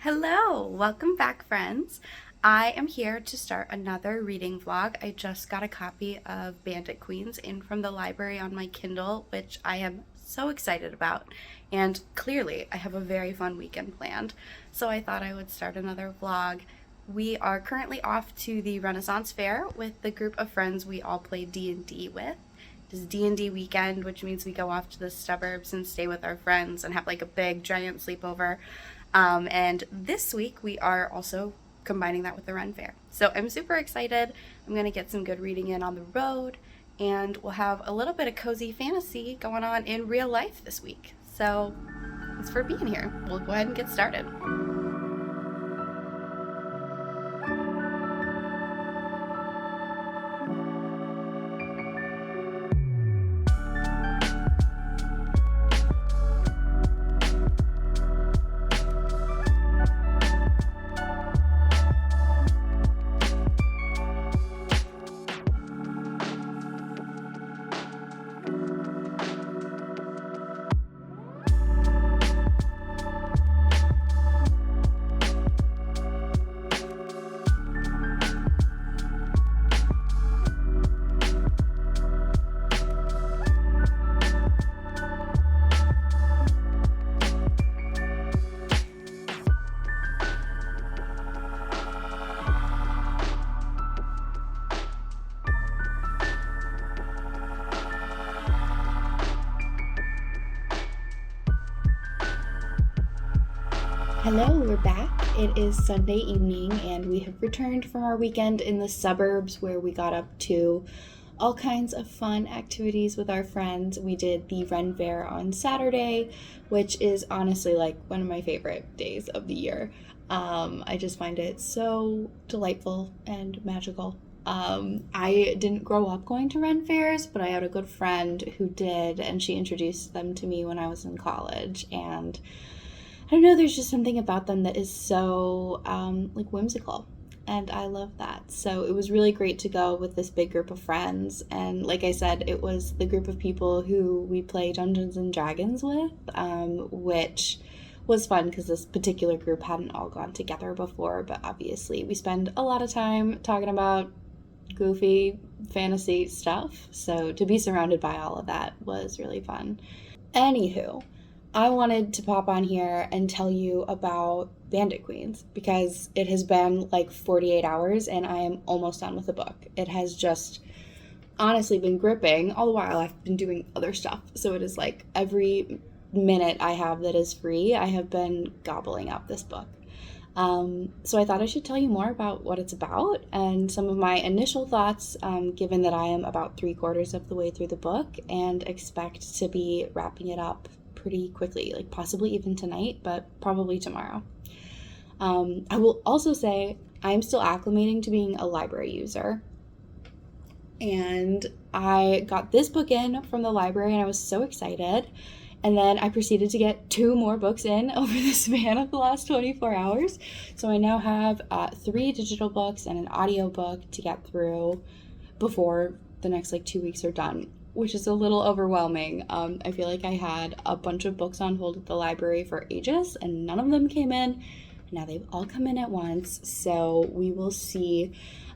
Hello, welcome back, friends. I am here to start another reading vlog. I just got a copy of Bandit Queens in from the library on my Kindle, which I am so excited about. And clearly, I have a very fun weekend planned, so I thought I would start another vlog. We are currently off to the Renaissance Fair with the group of friends we all play D&D with. It is D&D weekend, which means we go off to the suburbs and stay with our friends and have like a big giant sleepover. And this week we are also combining that with the Ren Faire. So I'm super excited. I'm going to get some good reading in on the road, and we'll have a little bit of cozy fantasy going on in real life this week. So thanks for being here. We'll go ahead and get started. Hello, we're back. It is Sunday evening and we have returned from our weekend in the suburbs where we got up to all kinds of fun activities with our friends. We did the Ren Faire on Saturday, which is honestly like one of my favorite days of the year. I just find it so delightful and magical. I didn't grow up going to Ren Fairs, but I had a good friend who did, and she introduced them to me when I was in college, and I don't know, there's just something about them that is so like whimsical, and I love that. So it was really great to go with this big group of friends, and like I said, it was the group of people who we play Dungeons and Dragons with, which was fun because this particular group hadn't all gone together before, but obviously we spend a lot of time talking about goofy fantasy stuff, so to be surrounded by all of that was really fun. Anywho, I wanted to pop on here and tell you about Bandit Queens because it has been like 48 hours and I am almost done with the book. It has just honestly been gripping. All the while I've been doing other stuff. So it is like every minute I have that is free, I have been gobbling up this book. So I thought I should tell you more about what it's about and some of my initial thoughts, given that I am about 3/4 of the way through the book and expect to be wrapping it up pretty quickly, like possibly even tonight, but probably tomorrow. I will also say I'm still acclimating to being a library user, and I got this book in from the library and I was so excited, and then I proceeded to get 2 more books in over the span of the last 24 hours. So I now have 3 digital books and an audio book to get through before the next 2 weeks are done, which is a little overwhelming. I feel like I had a bunch of books on hold at the library for ages and none of them came in. Now they've all come in at once, so we will see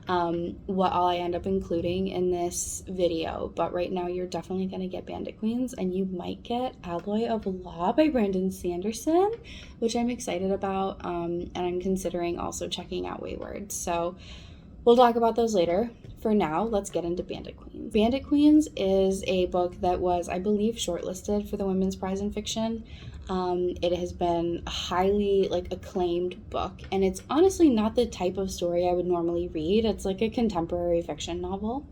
what all I end up including in this video. But right now you're definitely going to get Bandit Queens, and you might get Alloy of Law by Brandon Sanderson, which I'm excited about, and I'm considering also checking out Weyward. So we'll talk about those later. For now, let's get into Bandit Queens. Bandit Queens is a book that was, I believe, shortlisted for the Women's Prize in Fiction. It has been a highly acclaimed book, and it's honestly not the type of story I would normally read. It's like a contemporary fiction novel.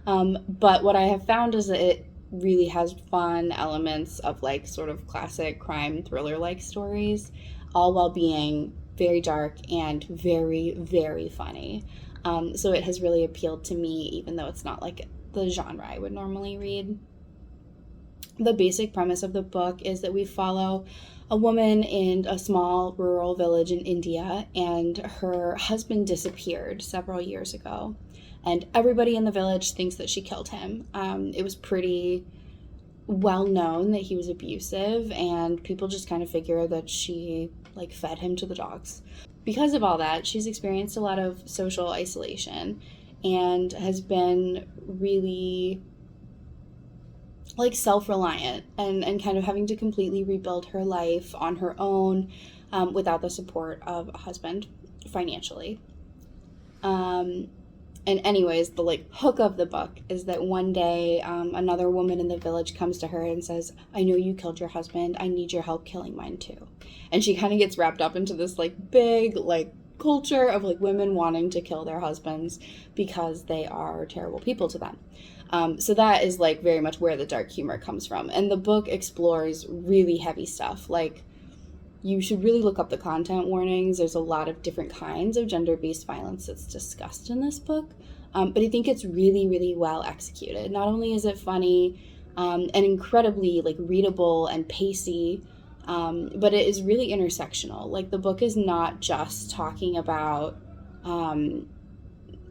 But what I have found is that it really has fun elements of sort of classic crime thriller-like stories, all while being very dark and very, very funny. So it has really appealed to me, even though it's not the genre I would normally read. The basic premise of the book is that we follow a woman in a small rural village in India, and her husband disappeared several years ago, and everybody in the village thinks that she killed him. It was pretty well known that he was abusive, and people just kind of figure that she like fed him to the dogs. Because of all that, she's experienced a lot of social isolation and has been really like self-reliant and kind of having to completely rebuild her life on her own, without the support of a husband financially. And anyways, the like hook of the book is that one day, another woman in the village comes to her and says, I know you killed your husband. I need your help killing mine too. And she kind of gets wrapped up into this like big like culture of like women wanting to kill their husbands because they are terrible people to them. So that is like very much where the dark humor comes from. And the book explores really heavy stuff. Like, you should really look up the content warnings. There's a lot of different kinds of gender-based violence that's discussed in this book. But I think it's really, really well executed. Not only is it funny, and incredibly like readable and pacey, but it is really intersectional. Like, the book is not just talking about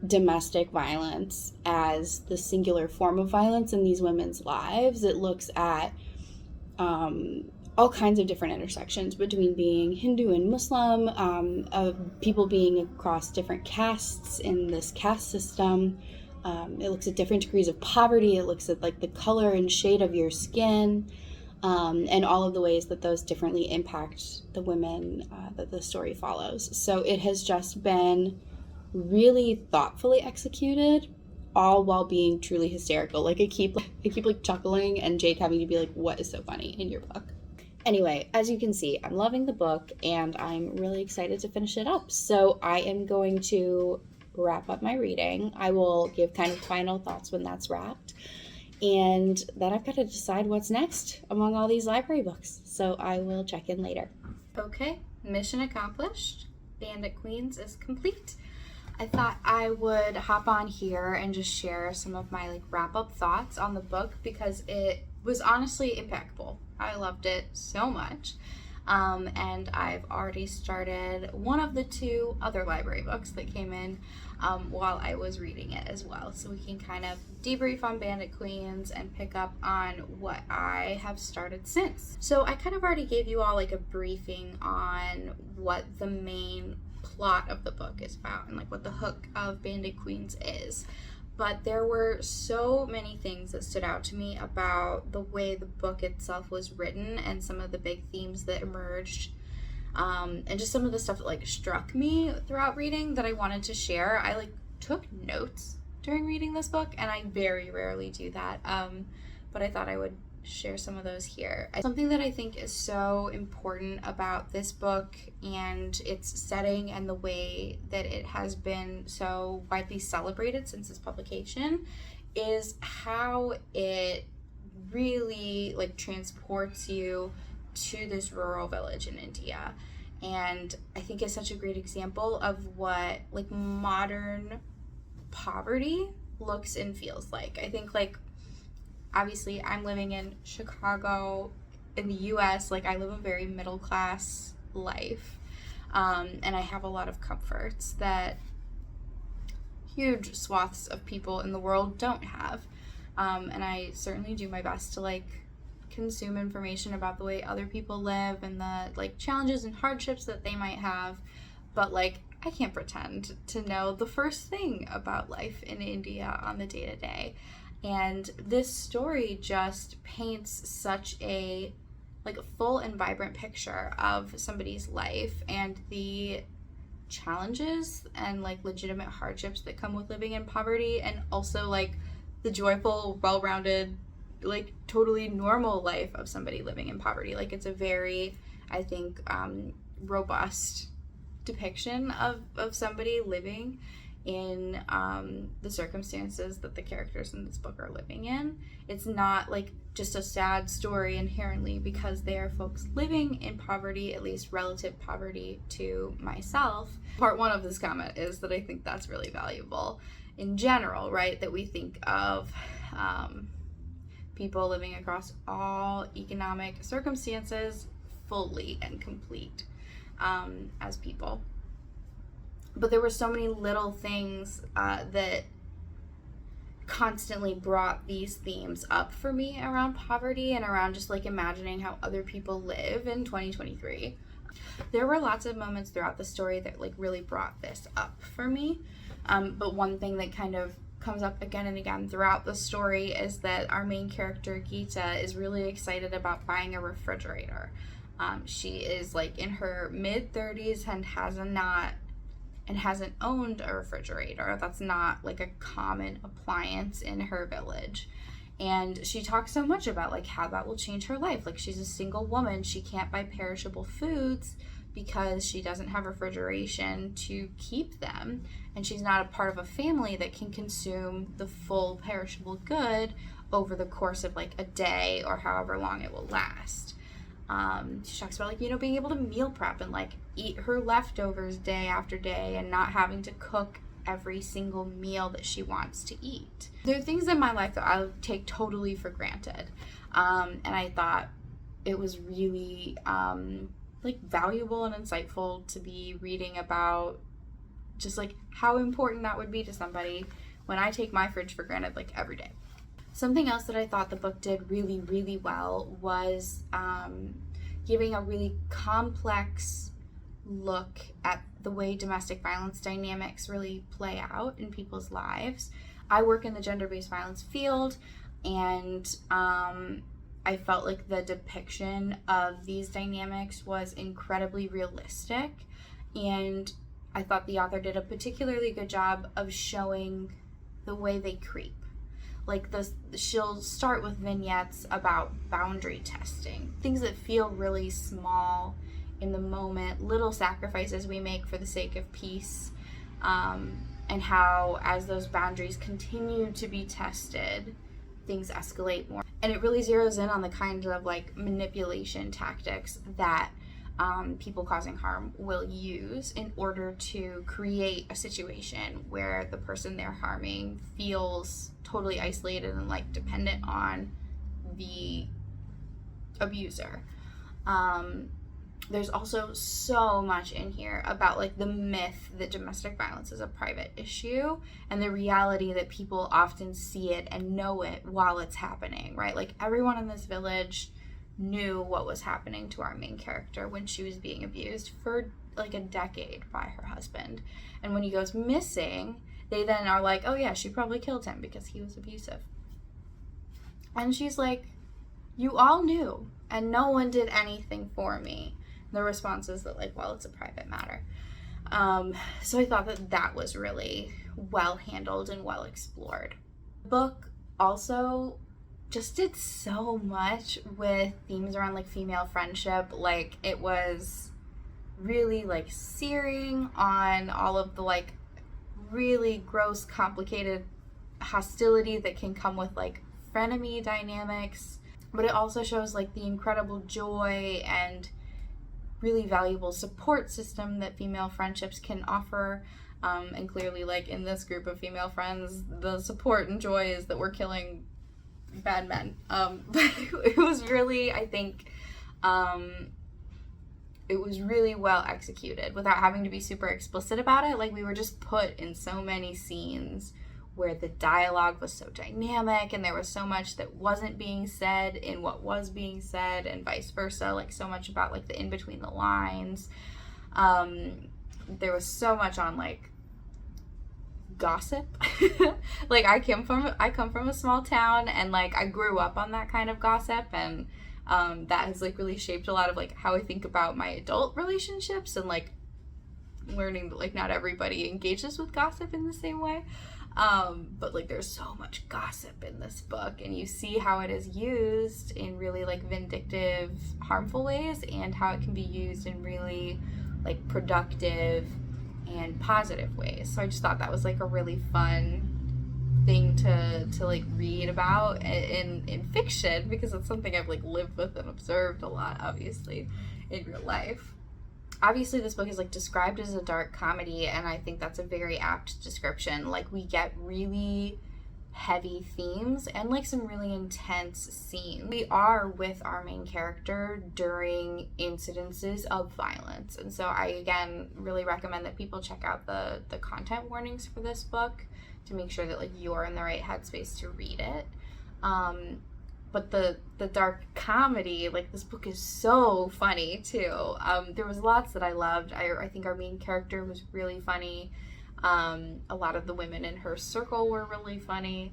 domestic violence as the singular form of violence in these women's lives. It looks at all kinds of different intersections between being Hindu and Muslim, of people being across different castes in this caste system. It looks at different degrees of poverty. It looks at like the color and shade of your skin, and all of the ways that those differently impact the women that the story follows. So it has just been really thoughtfully executed, all while being truly hysterical. Like, I keep like chuckling, and Jake having to be like, what is so funny in your book? Anyway, as you can see, I'm loving the book, and I'm really excited to finish it up. So I am going to wrap up my reading. I will give kind of final thoughts when that's wrapped. And then I've got to decide what's next among all these library books. So I will check in later. Okay, mission accomplished. Bandit Queens is complete. I thought I would hop on here and just share some of my like wrap-up thoughts on the book, because it was honestly impeccable. I loved it so much. And I've already started one of the two other library books that came in while I was reading it as well. So we can kind of debrief on Bandit Queens and pick up on what I have started since. So I kind of already gave you all like a briefing on what the main plot of the book is about and like what the hook of Bandit Queens is. But there were so many things that stood out to me about the way the book itself was written and some of the big themes that emerged, and just some of the stuff that like struck me throughout reading that I wanted to share. I like took notes during reading this book, and I very rarely do that, but I thought I would share some of those here. Something that I think is so important about this book and its setting and the way that it has been so widely celebrated since its publication is how it really like transports you to this rural village in India. And I think it's such a great example of what like modern poverty looks and feels like. I think like obviously I'm living in Chicago in the US, like I live a very middle class life, and I have a lot of comforts that huge swaths of people in the world don't have, and I certainly do my best to like consume information about the way other people live and the like challenges and hardships that they might have, but like I can't pretend to know the first thing about life in India on the day-to-day. And this story just paints such a like full and vibrant picture of somebody's life and the challenges and like legitimate hardships that come with living in poverty, and also like the joyful, well-rounded, like totally normal life of somebody living in poverty. Like it's a very, I think, robust depiction of somebody living in the circumstances that the characters in this book are living in. It's not like just a sad story inherently because they are folks living in poverty, at least relative poverty to myself. Part one of this comment is that I think that's really valuable in general, right? That we think of people living across all economic circumstances fully and complete as people. But there were so many little things that constantly brought these themes up for me around poverty and around just like imagining how other people live in 2023. There were lots of moments throughout the story that like really brought this up for me. But one thing that kind of comes up again and again throughout the story is that our main character, Geeta, is really excited about buying a refrigerator. She is like in her mid-30s and hasn't owned a refrigerator. That's not like a common appliance in her village. And she talks so much about like how that will change her life. Like, she's a single woman. She can't buy perishable foods because she doesn't have refrigeration to keep them. And she's not a part of a family that can consume the full perishable good over the course of like a day or however long it will last. She talks about like, you know, being able to meal prep and like eat her leftovers day after day and not having to cook every single meal that she wants to eat. There are things in my life that I take totally for granted. And I thought it was really like valuable and insightful to be reading about just like how important that would be to somebody when I take my fridge for granted like every day. Something else that I thought the book did really, really well was giving a really complex look at the way domestic violence dynamics really play out in people's lives. I work in the gender-based violence field, and I felt like the depiction of these dynamics was incredibly realistic, and I thought the author did a particularly good job of showing the way they creep. Like she'll start with vignettes about boundary testing, things that feel really small in the moment, little sacrifices we make for the sake of peace, and how as those boundaries continue to be tested, things escalate more. And it really zeroes in on the kind of like manipulation tactics that people causing harm will use in order to create a situation where the person they're harming feels totally isolated and like dependent on the abuser. There's also so much in here about like the myth that domestic violence is a private issue and the reality that people often see it and know it while it's happening, right? Like, everyone in this village knew what was happening to our main character when she was being abused for like a decade by her husband. And when he goes missing, they then are like, oh yeah, she probably killed him because he was abusive. And she's like, you all knew and no one did anything for me. The response is that like, well, it's a private matter. So I thought that was really well handled and well explored. The book also just did so much with themes around like female friendship. Like, it was really like searing on all of the like really gross, complicated hostility that can come with like frenemy dynamics, but it also shows like the incredible joy and really valuable support system that female friendships can offer. And clearly, like in this group of female friends, the support and joy is that we're killing bad men. But it was really, I think, it was really well executed without having to be super explicit about it. Like, we were just put in so many scenes where the dialogue was so dynamic and there was so much that wasn't being said in what was being said, and vice versa. Like, so much about like the in between the lines. There was so much on like gossip. Like, I come from a small town, and like I grew up on that kind of gossip, and that has like really shaped a lot of like how I think about my adult relationships, and like learning that like not everybody engages with gossip in the same way. But like there's so much gossip in this book, and you see how it is used in really like vindictive, harmful ways, and how it can be used in really like productive and positive ways. So I just thought that was like a really fun thing to like read about in fiction, because it's something I've like lived with and observed a lot, obviously, in real life. Obviously, this book is like described as a dark comedy, and I think that's a very apt description. Like, we get really heavy themes and like some really intense scenes. We are with our main character during incidences of violence, and so I again really recommend that people check out the content warnings for this book to make sure that like you're in the right headspace to read it. But the dark comedy, like this book is so funny too. There was lots that I loved. I think our main character was really funny. A lot of the women in her circle were really funny.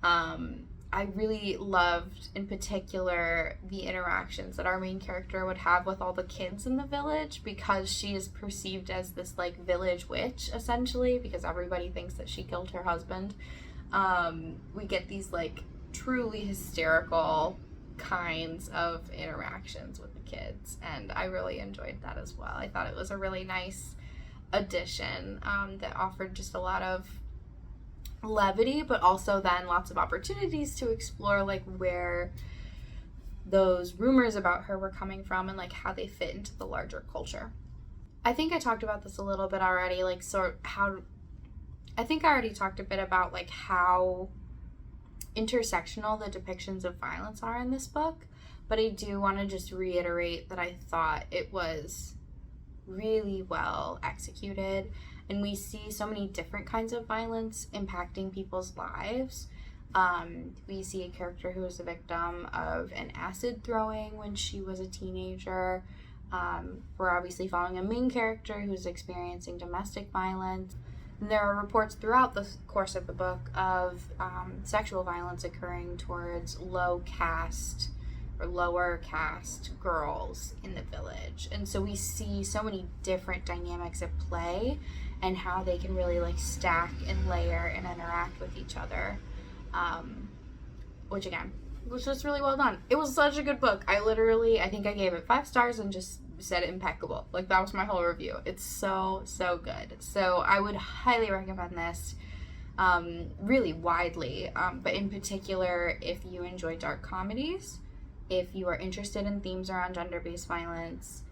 I really loved, in particular, the interactions that our main character would have with all the kids in the village, because she is perceived as this, like, village witch, essentially, because everybody thinks that she killed her husband. We get these, like, truly hysterical kinds of interactions with the kids, and I really enjoyed that as well. I thought it was a really nice addition that offered just a lot of levity, but also then lots of opportunities to explore like where those rumors about her were coming from and like how they fit into the larger culture. I think I talked about this a little bit already, like I think I already talked a bit about like how intersectional the depictions of violence are in this book, but I do want to just reiterate that I thought it was really well executed, and we see so many different kinds of violence impacting people's lives. We see a character who was a victim of an acid throwing when she was a teenager. We're obviously following a main character who's experiencing domestic violence. And there are reports throughout the course of the book of sexual violence occurring towards low caste or lower caste girls in the village. And so we see so many different dynamics at play and how they can really like stack and layer and interact with each other, which again was just really well done. It was such a good book. I think I gave it 5 stars and just said impeccable. Like that was my whole review. It's so good. So I would highly recommend this really widely, but in particular if you enjoy dark comedies, if you are interested in themes around gender-based violence,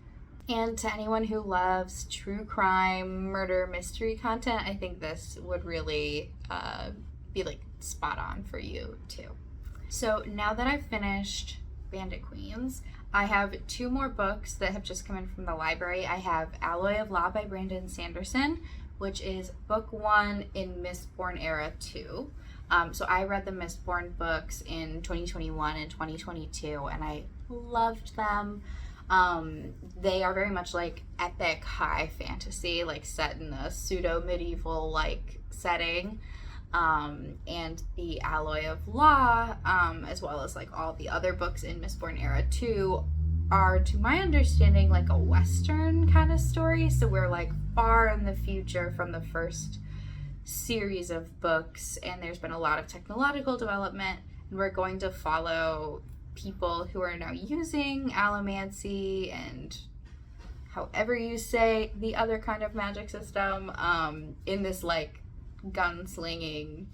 and to anyone who loves true crime, murder, mystery content, I think this would really be like spot on for you too. So now that I've finished Bandit Queens, I have 2 more books that have just come in from the library. I have Alloy of Law by Brandon Sanderson, which is book 1 in Mistborn Era 2. So I read the Mistborn books in 2021 and 2022, and I loved them. They are very much like epic high fantasy, like set in a pseudo-medieval like setting. And the Alloy of Law, as well as like all the other books in Mistborn Era 2 are, to my understanding, like a Western kind of story. So we're like far in the future from the first series of books, and there's been a lot of technological development, and we're going to follow people who are now using allomancy and however you say the other kind of magic system in this like gunslinging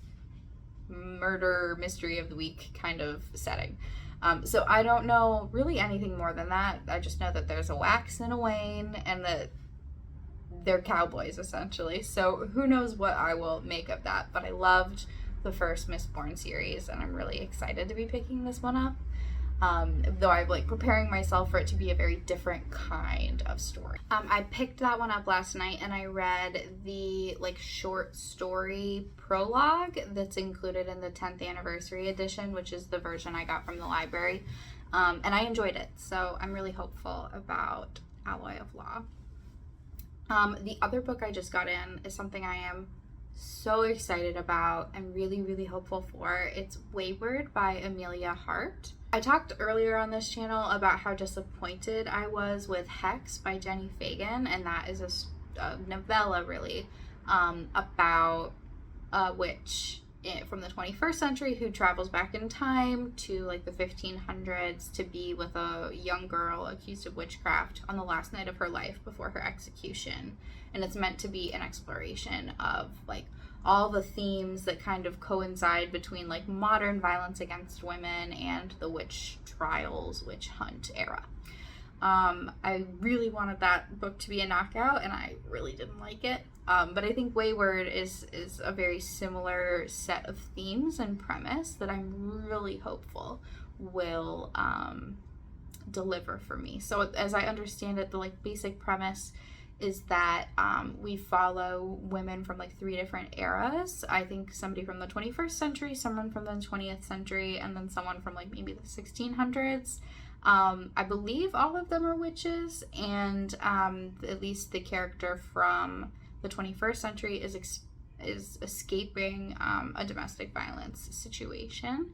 murder mystery of the week kind of setting. So I don't know really anything more than that. I just know that there's a Wax and a Wayne and that they're cowboys essentially. So who knows what I will make of that, but I loved the first Mistborn series and I'm really excited to be picking this one up. Though I'm like preparing myself for it to be a very different kind of story. I picked that one up last night and I read the like short story prologue that's included in the 10th anniversary edition, which is the version I got from the library. And I enjoyed it. So I'm really hopeful about Alloy of Law. The other book I just got in is something I am so excited about and really hopeful for. It's Weyward by Emilia Hart. I talked earlier on this channel about how disappointed I was with Hex by Jenny Fagan, and that is a novella really about a witch from the 21st century who travels back in time to like the 1500s to be with a young girl accused of witchcraft on the last night of her life before her execution. And it's meant to be an exploration of like all the themes that kind of coincide between like modern violence against women and the witch trials, witch hunt era. I really wanted that book to be a knockout, and I really didn't like it. But I think Weyward is a very similar set of themes and premise that I'm really hopeful will deliver for me. So as I understand it, the like basic premise is that we follow women from like 3 different eras. I think somebody from the 21st century, someone from the 20th century, and then someone from like maybe the 1600s. I believe all of them are witches, and at least the character from the 21st century is escaping a domestic violence situation.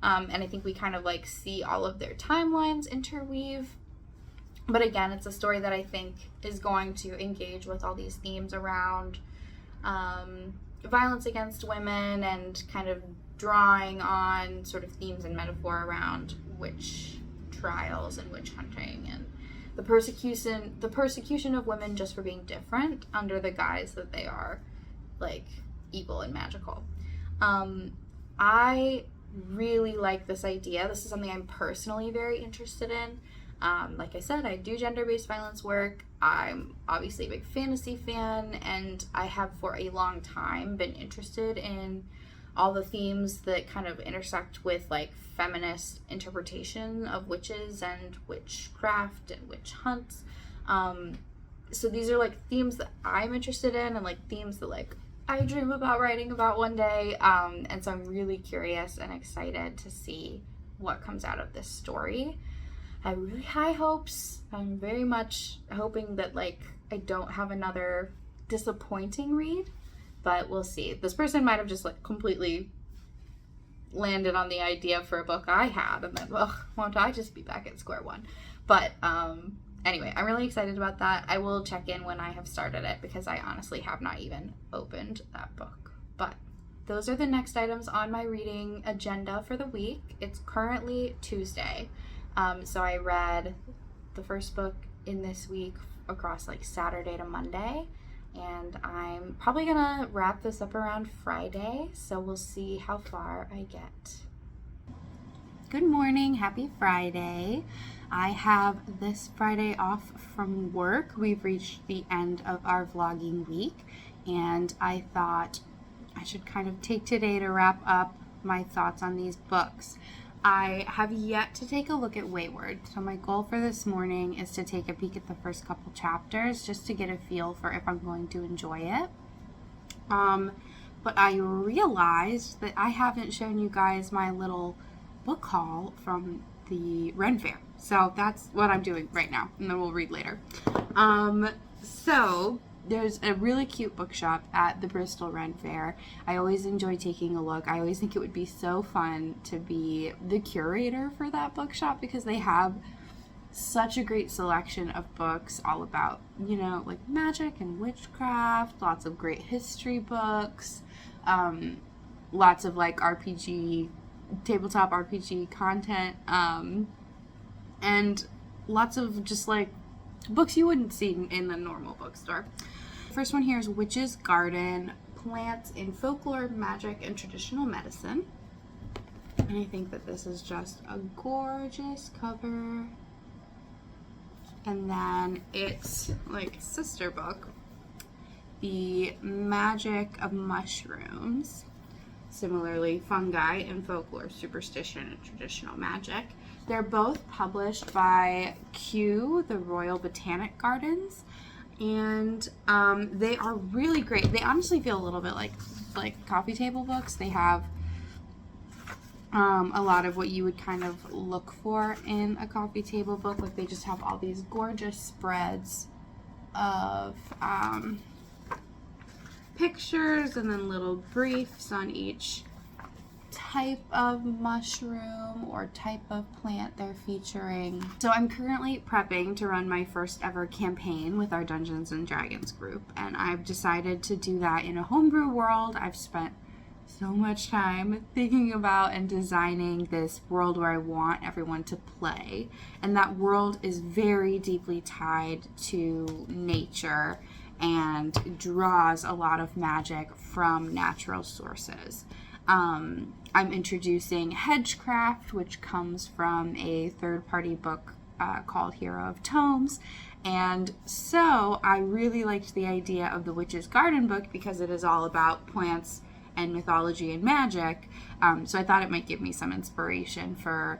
And I think we kind of like see all of their timelines interweave. But again, it's a story that I think is going to engage with all these themes around violence against women, and kind of drawing on sort of themes and metaphor around witch trials and witch hunting, and the persecution of women just for being different under the guise that they are like evil and magical. I really like this idea. This is something I'm personally very interested in. Like I said, I do gender-based violence work. I'm obviously a big fantasy fan, and I have for a long time been interested in all the themes that kind of intersect with like feminist interpretation of witches and witchcraft and witch hunts. So these are like themes that I'm interested in, and like themes that like I dream about writing about one day. And so I'm really curious and excited to see what comes out of this story. I have really high hopes. I'm very much hoping that like I don't have another disappointing read, but we'll see. This person might have just like completely landed on the idea for a book I had, and then, well, won't I just be back at square one? But anyway, I'm really excited about that. I will check in when I have started it, because I honestly have not even opened that book. But those are the next items on my reading agenda for the week. It's currently Tuesday. So I read the first book in this week across like Saturday to Monday, and I'm probably gonna wrap this up around Friday, so we'll see how far I get. Good morning, happy Friday. I have this Friday off from work. We've reached the end of our vlogging week, and I thought I should kind of take today to wrap up my thoughts on these books. I have yet to take a look at Weyward, so my goal for this morning is to take a peek at the first couple chapters just to get a feel for if I'm going to enjoy it. But I realized that I haven't shown you guys my little book haul from the Ren Faire, so that's what I'm doing right now, and then we'll read later. So there's a really cute bookshop at the Bristol Ren Faire. I always enjoy taking a look. I always think it would be so fun to be the curator for that bookshop, because they have such a great selection of books all about, you know, like magic and witchcraft, lots of great history books, lots of like RPG, tabletop RPG content, and lots of just like books you wouldn't see in the normal bookstore. First one here is Witch's Garden, Plants in Folklore, Magic, and Traditional Medicine. And I think that this is just a gorgeous cover. And then it's like sister book, The Magic of Mushrooms. Similarly, Fungi in Folklore, Superstition, and Traditional Magic. They're both published by Kew, the Royal Botanic Gardens, and they are really great. They honestly feel a little bit like coffee table books. They have a lot of what you would kind of look for in a coffee table book. Like, they just have all these gorgeous spreads of pictures and then little briefs on each type of mushroom or type of plant they're featuring. So I'm currently prepping to run my first ever campaign with our Dungeons and Dragons group, and I've decided to do that in a homebrew world. I've spent so much time thinking about and designing this world where I want everyone to play, and that world is very deeply tied to nature and draws a lot of magic from natural sources. I'm introducing Hedgecraft, which comes from a third-party book called Hero of Tomes. And so I really liked the idea of the Witch's Garden book because it is all about plants and mythology and magic. So I thought it might give me some inspiration for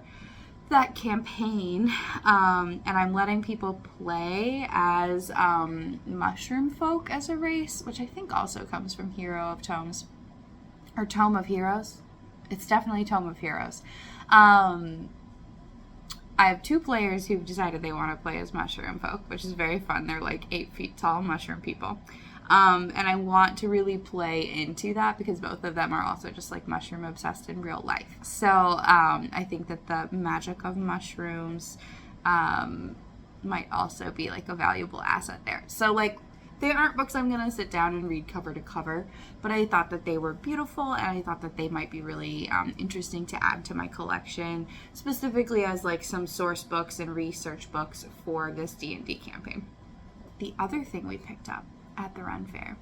that campaign. And I'm letting people play as mushroom folk as a race, which I think also comes from Hero of Tomes, or Tome of Heroes. It's definitely Tome of Heroes. I have 2 players who've decided they want to play as mushroom folk, which is very fun. They're like 8 feet tall mushroom people. And I want to really play into that because both of them are also just like mushroom obsessed in real life. So I think that the magic of mushrooms might also be like a valuable asset there. So like, they aren't books I'm going to sit down and read cover to cover, but I thought that they were beautiful and I thought that they might be really interesting to add to my collection, specifically as like some source books and research books for this D&D campaign. The other thing we picked up at the Ren Faire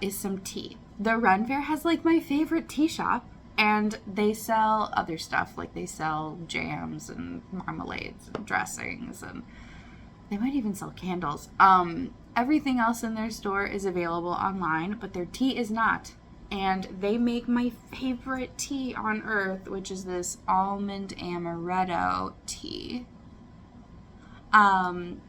is some tea. The Ren Faire has like my favorite tea shop, and they sell other stuff, like they sell jams and marmalades and dressings, and they might even sell candles. Everything else in their store is available online, but their tea is not. And they make my favorite tea on earth, which is this almond amaretto tea. And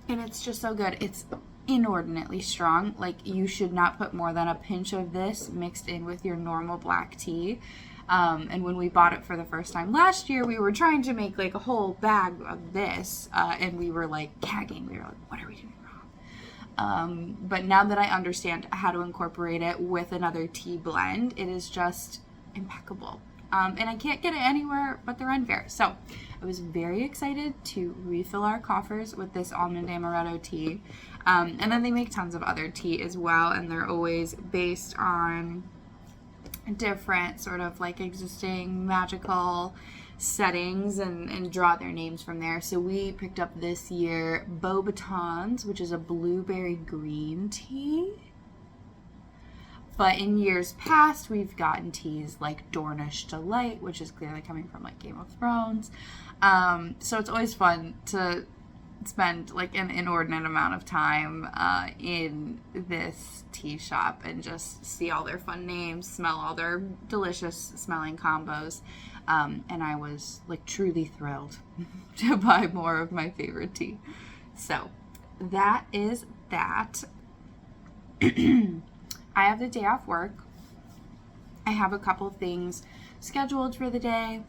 it's just so good. It's inordinately strong. Like, you should not put more than a pinch of this mixed in with your normal black tea. And when we bought it for the first time last year, we were trying to make like a whole bag of this, and we were like gagging. We were like, what are we doing wrong? But now that I understand how to incorporate it with another tea blend, it is just impeccable. And I can't get it anywhere but the Ren Faire. So I was very excited to refill our coffers with this almond amaretto tea. And then they make tons of other tea as well, and they're always based on different sort of like existing magical settings and draw their names from there. So we picked up this year Beauxbatons, which is a blueberry green tea. But in years past, we've gotten teas like Dornish Delight, which is clearly coming from like Game of Thrones. So it's always fun to spend like an inordinate amount of time in this tea shop and just see all their fun names, smell all their delicious smelling combos, and I was like truly thrilled to buy more of my favorite tea. So that is that. I have the day off work. I have a couple things scheduled for the day.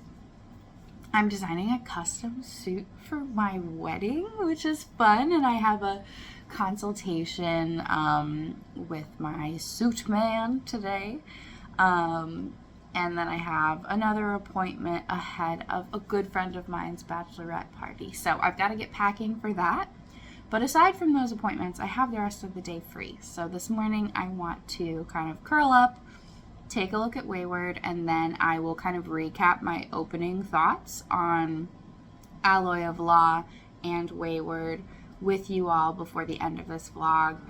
I'm designing a custom suit for my wedding, which is fun, and I have a consultation with my suit man today, and then I have another appointment ahead of a good friend of mine's bachelorette party, so I've got to get packing for that. But aside from those appointments, I have the rest of the day free. So this morning I want to kind of curl up, take a look at Weyward, and then I will kind of recap my opening thoughts on Alloy of Law and Weyward with you all before the end of this vlog.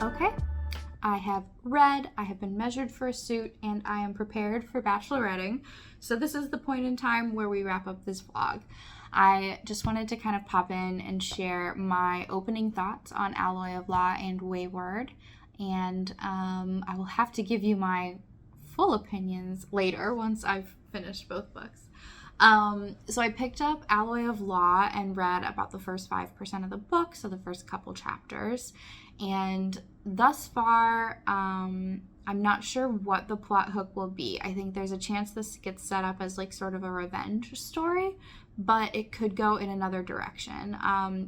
Okay, I have read, I have been measured for a suit, and I am prepared for bacheloretting. So this is the point in time where we wrap up this vlog. I just wanted to kind of pop in and share my opening thoughts on Alloy of Law and Weyward, and I will have to give you my full opinions later once I've finished both books. So I picked up Alloy of Law and read about the first 5% of the book, so the first couple chapters, and thus far I'm not sure what the plot hook will be. I think there's a chance this gets set up as like sort of a revenge story, but it could go in another direction.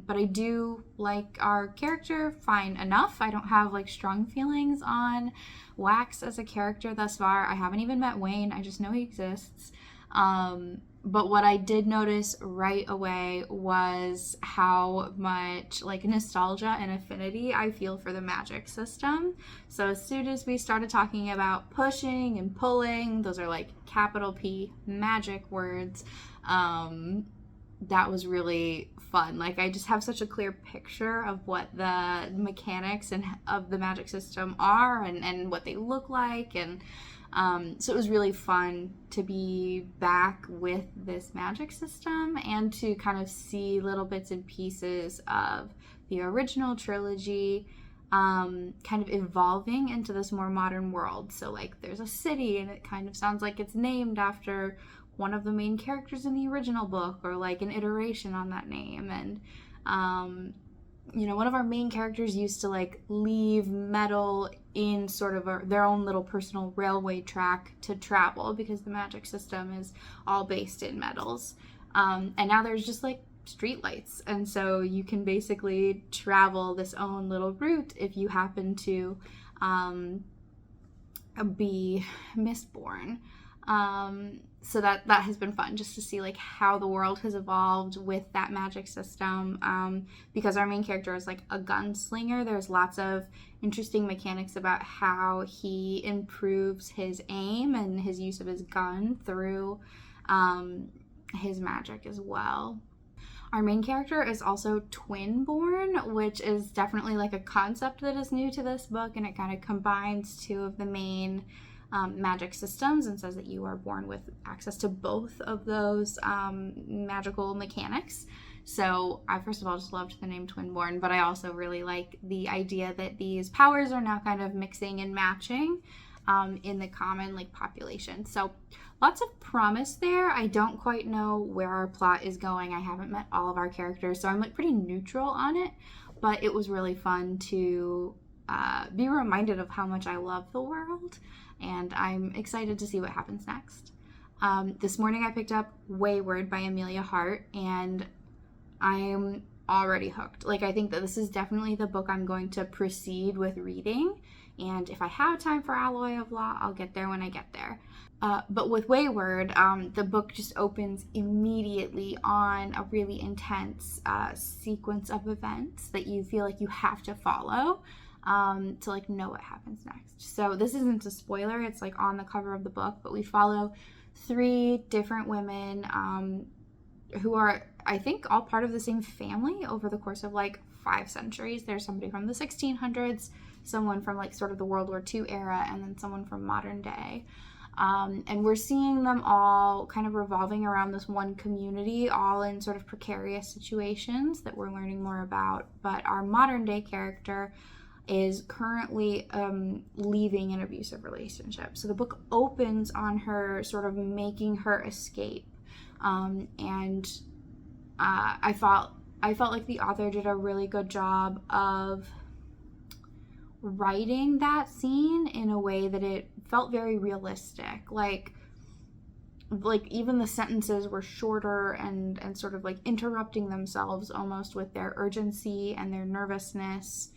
But I do like our character fine enough. I don't have like strong feelings on Wax as a character thus far. I haven't even met Wayne. I just know he exists. But what I did notice right away was how much like nostalgia and affinity I feel for the magic system. So as soon as we started talking about pushing and pulling, those are like capital P magic words, that was really fun. Like I just have such a clear picture of what the mechanics and of the magic system are and what they look like, and so it was really fun to be back with this magic system and to kind of see little bits and pieces of the original trilogy kind of evolving into this more modern world. So like there's a city and it kind of sounds like it's named after one of the main characters in the original book, or like an iteration on that name. And one of our main characters used to like leave metal in sort of their own little personal railway track to travel, because the magic system is all based in metals. And now there's just like street lights, and so you can basically travel this own little route if you happen to be mistborn. So that has been fun, just to see like how the world has evolved with that magic system. Because our main character is like a gunslinger, there's lots of interesting mechanics about how he improves his aim and his use of his gun through his magic as well. Our main character is also twin-born, which is definitely like a concept that is new to this book, and it kind of combines two of the main magic systems and says that you are born with access to both of those magical mechanics. So I first of all just loved the name Twinborn, but I also really like the idea that these powers are now kind of mixing and matching in the common like population. So lots of promise there. I don't quite know where our plot is going. I haven't met all of our characters, so I'm like pretty neutral on it, but it was really fun to be reminded of how much I love the world, and I'm excited to see what happens next. This morning I picked up Weyward by Emilia Hart, and I'm already hooked. Like, I think that this is definitely the book I'm going to proceed with reading, and if I have time for Alloy of Law, I'll get there when I get there. But with Weyward, the book just opens immediately on a really intense sequence of events that you feel like you have to follow to like know what happens next. So this isn't a spoiler, it's like on the cover of the book, but we follow 3 different women who are, I think, all part of the same family over the course of like 5 centuries. There's somebody from the 1600s, someone from like sort of the World War II era, and then someone from modern day. And we're seeing them all kind of revolving around this one community, all in sort of precarious situations that we're learning more about. But our modern day character is currently leaving an abusive relationship. So the book opens on her sort of making her escape. And I felt like the author did a really good job of writing that scene in a way that it felt very realistic. Like even the sentences were shorter and sort of like interrupting themselves almost with their urgency and their nervousness.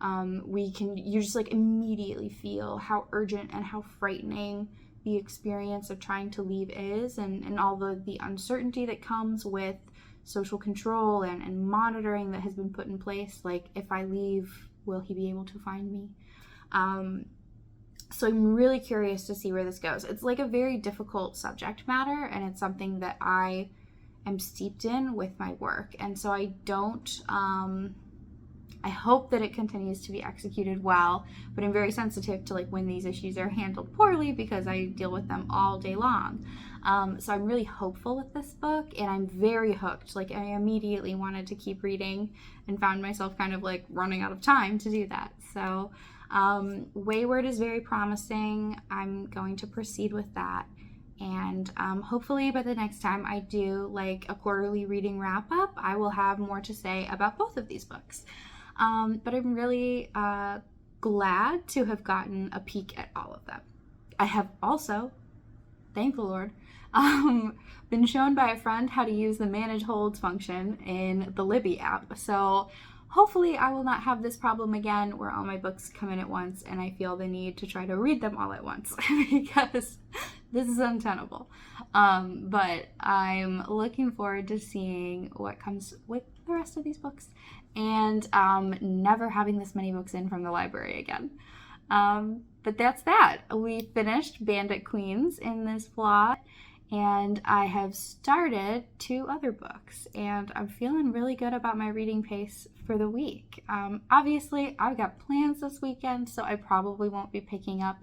You just like immediately feel how urgent and how frightening the experience of trying to leave is, and all the uncertainty that comes with social control and monitoring that has been put in place. Like, if I leave, will he be able to find me? So I'm really curious to see where this goes. It's like a very difficult subject matter, and it's something that I am steeped in with my work. And so I hope that it continues to be executed well, but I'm very sensitive to like when these issues are handled poorly, because I deal with them all day long. So I'm really hopeful with this book, and I'm very hooked. Like, I immediately wanted to keep reading and found myself kind of like running out of time to do that. So Weyward is very promising. I'm going to proceed with that. And hopefully by the next time I do like a quarterly reading wrap up, I will have more to say about both of these books. But I'm really glad to have gotten a peek at all of them. I have also, thank the Lord, been shown by a friend how to use the manage holds function in the Libby app. So hopefully I will not have this problem again where all my books come in at once and I feel the need to try to read them all at once because this is untenable. But I'm looking forward to seeing what comes with the rest of these books and never having this many books in from the library again. But that's that. We finished Bandit Queens in this vlog, and I have started 2 other books, and I'm feeling really good about my reading pace for the week. Obviously, I've got plans this weekend, so I probably won't be picking up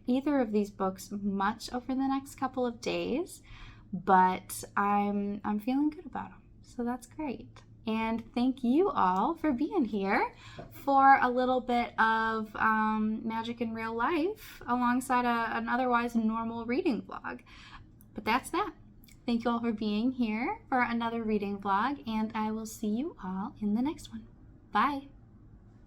either of these books much over the next couple of days, but I'm feeling good about them, so that's great. And thank you all for being here for a little bit of magic in real life alongside an otherwise normal reading vlog. But that's that. Thank you all for being here for another reading vlog, and I will see you all in the next one. Bye.